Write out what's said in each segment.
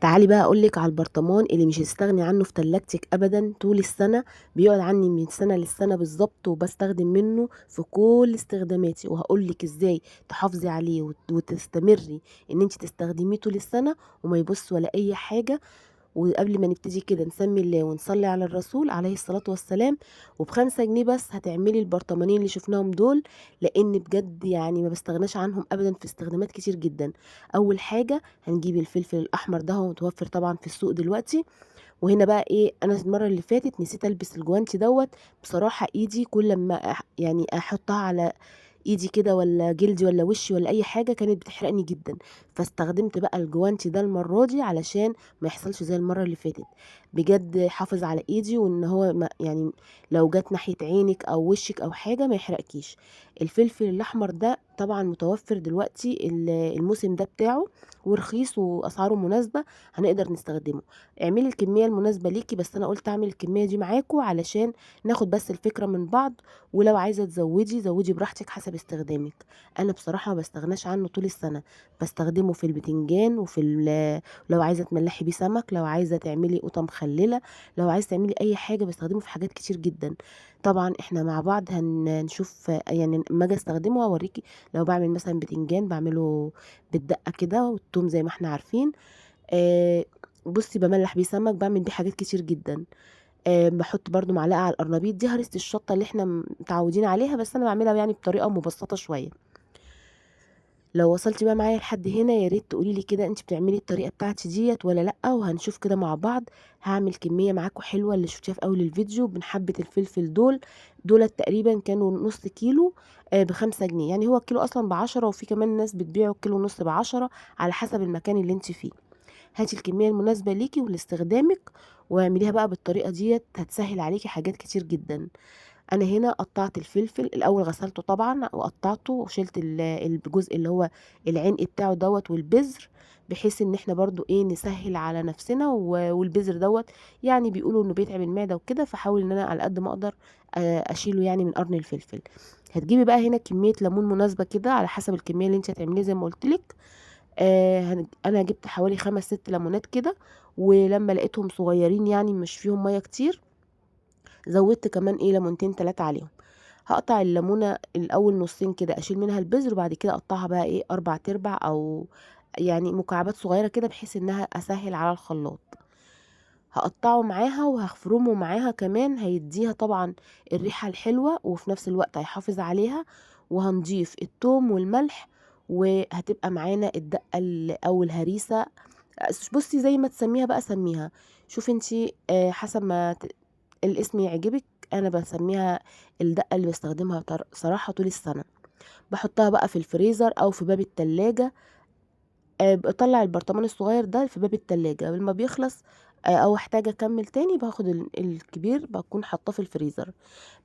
تعالي بقى اقولك على البرطمان اللي مش هتستغني عنه في تلاجتك ابدا طول السنه. بيقعد عني من سنه للسنه بالظبط، وبستخدم منه في كل استخداماتي، وهقولك ازاي تحافظي عليه وتستمري ان انت تستخدميه طول السنه وما يبص ولا اي حاجه. وقبل ما نبتدي كده نسمي الله ونصلي على الرسول عليه الصلاة والسلام. وب5 جنيه بس هتعملي البرطمانين اللي شفناهم دول، لان بجد يعني ما بستغناش عنهم ابدا في استخدامات كتير جدا. اول حاجة هنجيب الفلفل الاحمر ده، هو متوفر طبعا في السوق دلوقتي. وهنا بقى ايه، انا المره اللي فاتت نسيت البس الجوانتي دوت. بصراحه ايدي كل ما يعني احطها على ايدي كده، ولا جلدي ولا وشي ولا اي حاجه، كانت بتحرقني جدا. فاستخدمت بقى الجوانتي ده المره دي علشان ما يحصلش زي المره اللي فاتت. بجد حافظ على ايدي، وان هو ما يعني لو جت ناحيه عينك او وشك او حاجه ما يحرقكيش. الفلفل الاحمر ده طبعا متوفر دلوقتي الموسم ده بتاعه، ورخيص واسعاره مناسبه، هنقدر نستخدمه. اعملي الكميه المناسبه ليكي، بس انا قلت اعمل الكميه دي معاكم علشان ناخد بس الفكره من بعض. ولو عايزه تزودي زودي براحتك حسب استخدامك. انا بصراحه ما بستغناش عنه طول السنه. بستخدمه في البتنجان لو عايزه تملحي بيه سمك، لو عايزه تعملي قطه مخلله، لو عايزه تعملي اي حاجه بستخدمه في حاجات كتير جدا. طبعا احنا مع بعض هنشوف، يعني لما اجي استخدمه هوريكي. لو بعمل مثلا بتنجان بعمله بالدقه كده، والثوم زي ما احنا عارفين. آه، بصي بملح بيه سمك، بعمل بيه حاجات كتير جدا. باحط برضو معلقة على القرنبيط، دي هرسة الشطة اللي احنا متعودين عليها، بس انا بعملها يعني بطريقة مبسطة شوية. لو وصلتي بقى معايا لحد هنا، يا ريت تقولي لي كده انت بتعملي الطريقة بتاعتي ديت ولا لأ، وهنشوف كده مع بعض. هعمل كمية معاكم حلوة اللي شفتيها في اول الفيديو من حبة الفلفل دولت تقريبا كانوا نص كيلو. ب5 جنيه، يعني هو الكيلو اصلا ب10، وفي كمان ناس بتبيعه الكيلو ونص ب10، على حسب المكان اللي انت فيه. هاتي الكمية المناسبة ليكي ولاستخدامك، واعمليها بقى بالطريقة ديت، هتسهل عليكي حاجات كتير جدا. انا هنا قطعت الفلفل الاول، غسلته طبعا وقطعته، وشلت الجزء اللي هو العنق بتاعه دوت والبذر، بحيث ان احنا برضو ايه نسهل على نفسنا. والبذر دوت يعني بيقولوا انه بيتعب المعدة وكده، فحاول ان انا على قد ما اقدر اشيله يعني من قرن الفلفل. هتجيبي بقى هنا كمية ليمون مناسبة كده على حسب الكمية اللي انت هتعمليها زي ما قلت لك. انا جبت حوالي 5 6 ليمونات كده، ولما لقيتهم صغيرين يعني مش فيهم ميه كتير، زودت كمان ايه ليمونتين 3 عليهم. هقطع الليمونه الاول نصين كده، اشيل منها البذر، وبعد كده اقطعها بقى ايه 4 تربع، او يعني مكعبات صغيره كده، بحيث انها اسهل على الخلاط. هقطعه معاها وهفرمه معاها كمان، هيديها طبعا الريحة الحلوة، وفي نفس الوقت هيحافظ عليها. وهنضيف الثوم والملح، وهتبقى معانا الدقة او الهريسة. بصي زي ما تسميها بقى سميها. شوفي انتي حسب ما الاسم يعجبك. انا بسميها الدقة اللي بستخدمها صراحة طول السنة. بحطها بقى في الفريزر او في باب التلاجة. بطلع البرطمان الصغير ده في باب التلاجة لما بيخلص. او احتاج اكمل تاني باخد الكبير بكون حاطاه في الفريزر.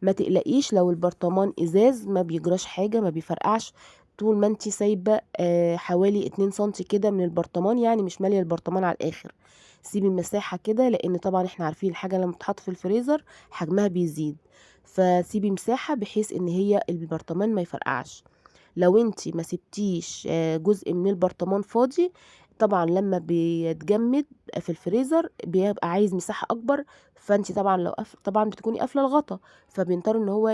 ما تقلقيش لو البرطمان ازاز، ما بيجراش حاجة، ما بيفرقعش. طول ما انتي سايبة حوالي 2 سنتي كده من البرطمان، يعني مش مالية البرطمان على الاخر. سيبي مساحة كده، لان طبعا احنا عارفين الحاجة لما تتحط في الفريزر حجمها بيزيد. فسيبي مساحة بحيث ان هي البرطمان ما يفرقعش. لو انتي ما سبتيش جزء من البرطمان فاضي، طبعا لما بيتجمد في الفريزر بيبقى عايز مساحة اكبر. فانتي طبعا طبعا بتكوني قافلة الغطا، فبيضطر ان هو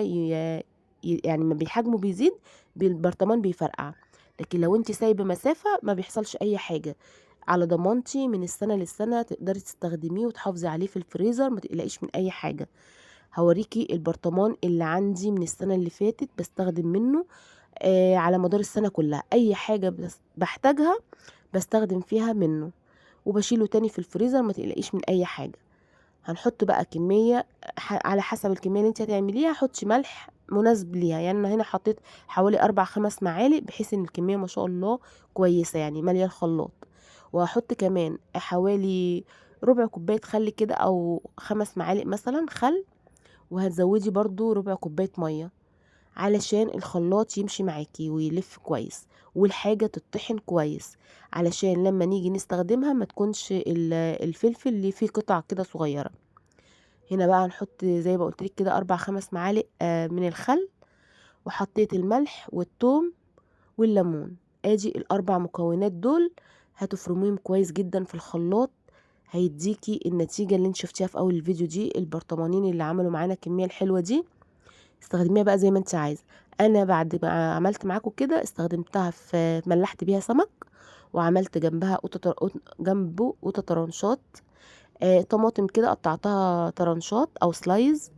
يعني ما بحجمه بيزيد، البرطمان بيفرقع. لكن لو انتي سايبه مسافة ما بيحصلش اي حاجة. على ضمانتي من السنة للسنة تقدري تستخدميه وتحافظي عليه في الفريزر، ما تقلقيش من اي حاجة. هوريكي البرطمان اللي عندي من السنة اللي فاتت بستخدم منه على مدار السنة كلها، أي حاجة بحتاجها بستخدم فيها منه، وبشيله تاني في الفريزر، ما تقلقيش من أي حاجة. هنحط بقى كمية على حسب الكمية اللي انت هتعمليها. حطي ملح مناسب ليها، يعني أنا هنا حطيت حوالي 4 5 معالق، بحيث ان الكمية ما شاء الله كويسة يعني مالية الخلاط. وهحط كمان حوالي ربع كوباية خل كده، أو 5 معالق مثلا خل. وهتزودي برضو ربع كوباية مية علشان الخلاط يمشي معاكي ويلف كويس، والحاجة تطحن كويس، علشان لما نيجي نستخدمها ما تكونش الفلفل اللي فيه قطع كده صغيرة. هنا بقى هنحط زي ما قلت لك كده 4 5 معالق من الخل، وحطيت الملح والثوم والليمون. ادي ال4 مكونات دول هتفرميهم كويس جدا في الخلاط، هيديكي النتيجة اللي انت شفتيها في اول الفيديو دي. البرطمانين اللي عملوا معانا الكمية الحلوة دي استخدميها بقى زي ما انت عايزة. انا بعد ما عملت معاكم كده استخدمتها في ملحت بيها سمك، وعملت جنبها جنبه قطة طرنشات. طماطم كده قطعتها طرنشات او سلايز.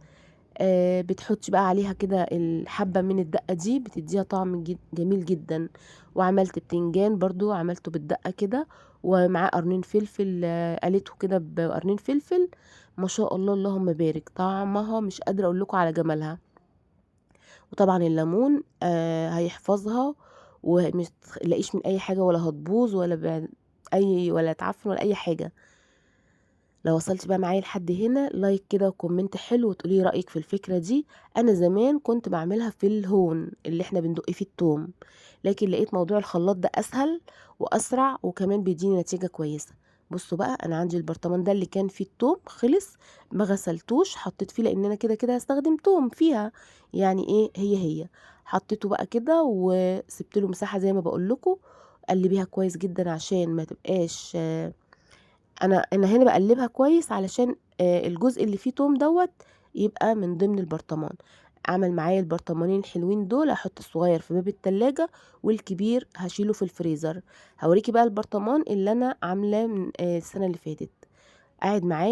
بتحطي بقى عليها كده الحبة من الدقة دي، بتديها طعم جميل جدا. وعملت بتنجان برضو عملته بالدقة كده، ومعاه قرنين فلفل، قليته كده بقرنين فلفل. ما شاء الله اللهم بارك، طعمها مش قادرة اقول لكم على جمالها. وطبعا الليمون هيحفظها، ومش تلاقيش من اي حاجة، ولا هتبوظ ولا تعفن ولا اي حاجة. لو وصلتي بقى معايا لحد هنا، لايك كده وكومنت حلو وتقولي رأيك في الفكرة دي. انا زمان كنت بعملها في الهون اللي احنا بندق فيه التوم، لكن لقيت موضوع الخلاط ده اسهل واسرع، وكمان بيديني نتيجة كويسة. بصوا بقى، انا عندي البرطمان ده اللي كان فيه التوم خلص، ما غسلتوش، حطيت فيه لان انا كده كده هستخدم توم فيها، يعني ايه، هي حطيته بقى كده وسبت له مساحة زي ما بقول لكم. قلبيها كويس جدا عشان ما تبقاش انا هنا بقلبها كويس علشان الجزء اللي فيه توم دوت يبقى من ضمن البرطمان. عمل معايا البرطمانين الحلوين دول، احط الصغير في باب التلاجة والكبير هشيله في الفريزر. هوريكي بقى البرطمان اللي انا عاملاه من السنة اللي فاتت، قاعد معايا